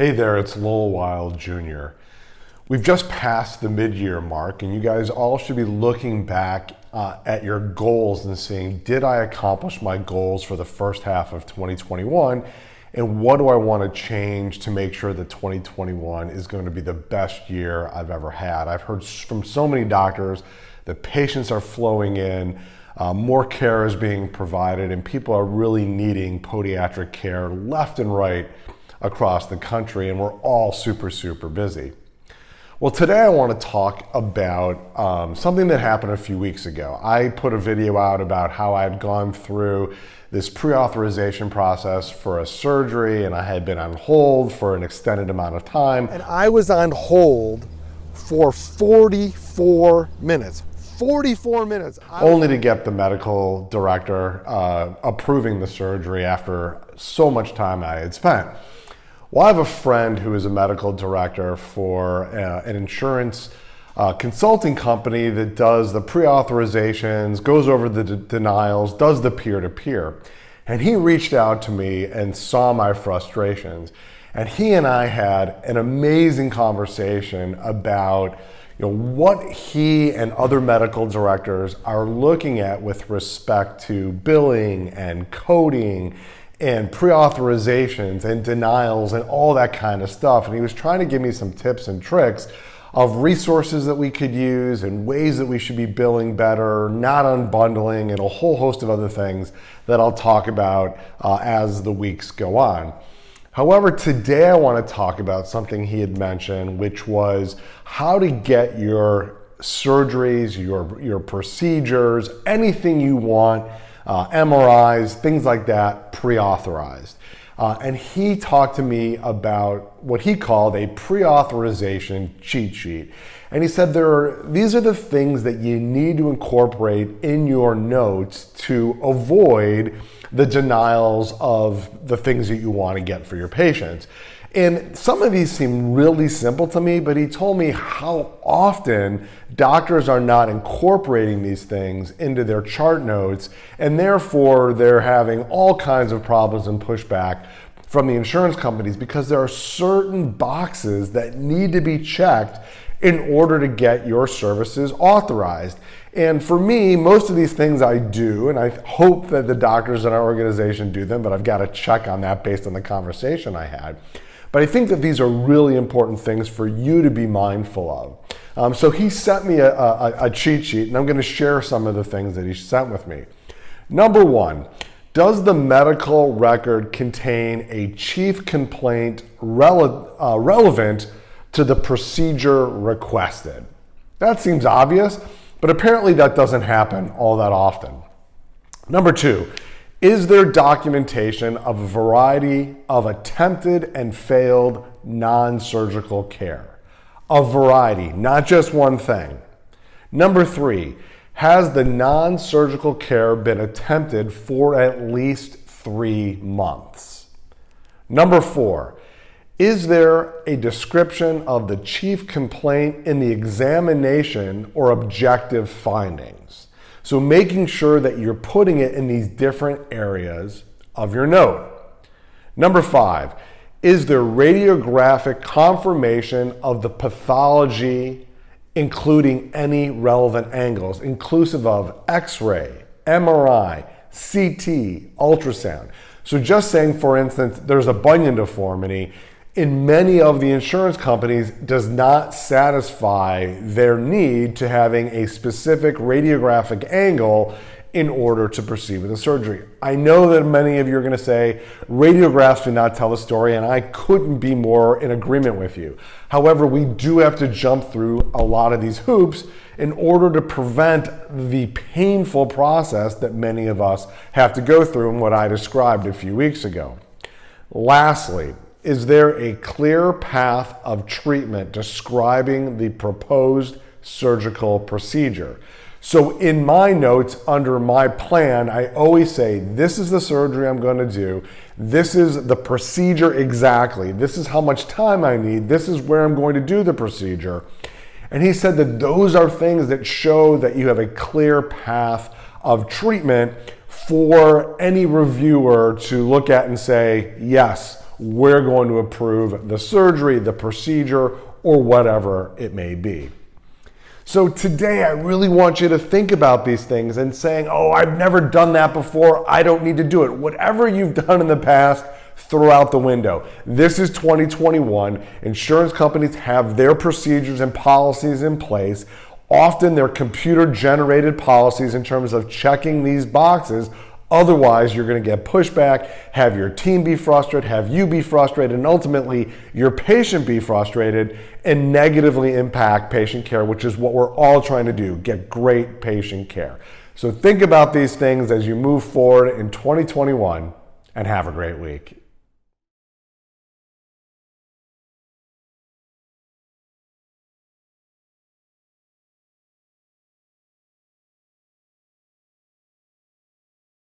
Hey there, it's Lowell Wild Jr. We've just passed the mid-year mark, and you guys all should be looking back at your goals and seeing, did I accomplish my goals for the first half of 2021? And what do I want to change to make sure that 2021 is going to be the best year I've ever had? I've heard from so many doctors that patients are flowing in, more care is being provided, and people are really needing podiatric care left and right across the country, and we're all super busy. Well, today I want to talk about something that happened a few weeks ago. I put a video out about how I had gone through this pre-authorization process for a surgery, and I had been on hold for an extended amount of time. And I was on hold for 44 minutes. 44 minutes. Only to get the medical director approving the surgery after so much time I had spent. Well, I have a friend who is a medical director for an insurance consulting company that does the pre-authorizations, goes over the denials, does the peer-to-peer. And he reached out to me and saw my frustrations. And he and I had an amazing conversation about what he and other medical directors are looking at with respect to billing and coding and pre-authorizations and denials and all that kind of stuff. And he was trying to give me some tips and tricks of resources that we could use and ways that we should be billing better, not unbundling, and a whole host of other things that I'll talk about as the weeks go on. However, today I want to talk about something he had mentioned, which was how to get your surgeries, your procedures, anything you want, MRIs, things like that, pre-authorized. And he talked to me about what he called a pre-authorization cheat sheet. And he said these are the things that you need to incorporate in your notes to avoid the denials of the things that you want to get for your patients. And some of these seem really simple to me, but he told me how often doctors are not incorporating these things into their chart notes, and therefore they're having all kinds of problems and pushback from the insurance companies because there are certain boxes that need to be checked in order to get your services authorized. And for me, most of these things I do, and I hope that the doctors in our organization do them, but I've got to check on that based on the conversation I had. But I think that these are really important things for you to be mindful of. So he sent me a cheat sheet, and I'm going to share some of the things that he sent with me. Number one, does the medical record contain a chief complaint relevant to the procedure requested? That seems obvious, but apparently that doesn't happen all that often. Number two, is there documentation of a variety of attempted and failed non-surgical care? A variety, not just one thing. Number three, has the non-surgical care been attempted for at least 3 months? Number four, is there a description of the chief complaint in the examination or objective findings? So making sure that you're putting it in these different areas of your note. Number five, is there radiographic confirmation of the pathology, including any relevant angles, inclusive of X-ray, MRI, CT, ultrasound? So just saying, for instance, there's a bunion deformity, in many of the insurance companies does not satisfy their need to having a specific radiographic angle in order to proceed with the surgery. I know that many of you are going to say radiographs do not tell the story, and I couldn't be more in agreement with you. However, we do have to jump through a lot of these hoops in order to prevent the painful process that many of us have to go through and what I described a few weeks ago. Lastly, is there a clear path of treatment describing the proposed surgical procedure? So in my notes under my plan, I always say, this is the surgery I'm going to do. This is the procedure exactly. This is how much time I need. This is where I'm going to do the procedure. And he said that those are things that show that you have a clear path of treatment for any reviewer to look at and say, yes, we're going to approve the surgery, the procedure, or whatever it may be. So today, I really want you to think about these things and saying, oh, I've never done that before, I don't need to do it. Whatever you've done in the past, throw out the window. This is 2021. Insurance companies have their procedures and policies in place. Often they're computer-generated policies in terms of checking these boxes. Otherwise, you're going to get pushback, have your team be frustrated, have you be frustrated, and ultimately your patient be frustrated and negatively impact patient care, which is what we're all trying to do, get great patient care. So think about these things as you move forward in 2021 and have a great week.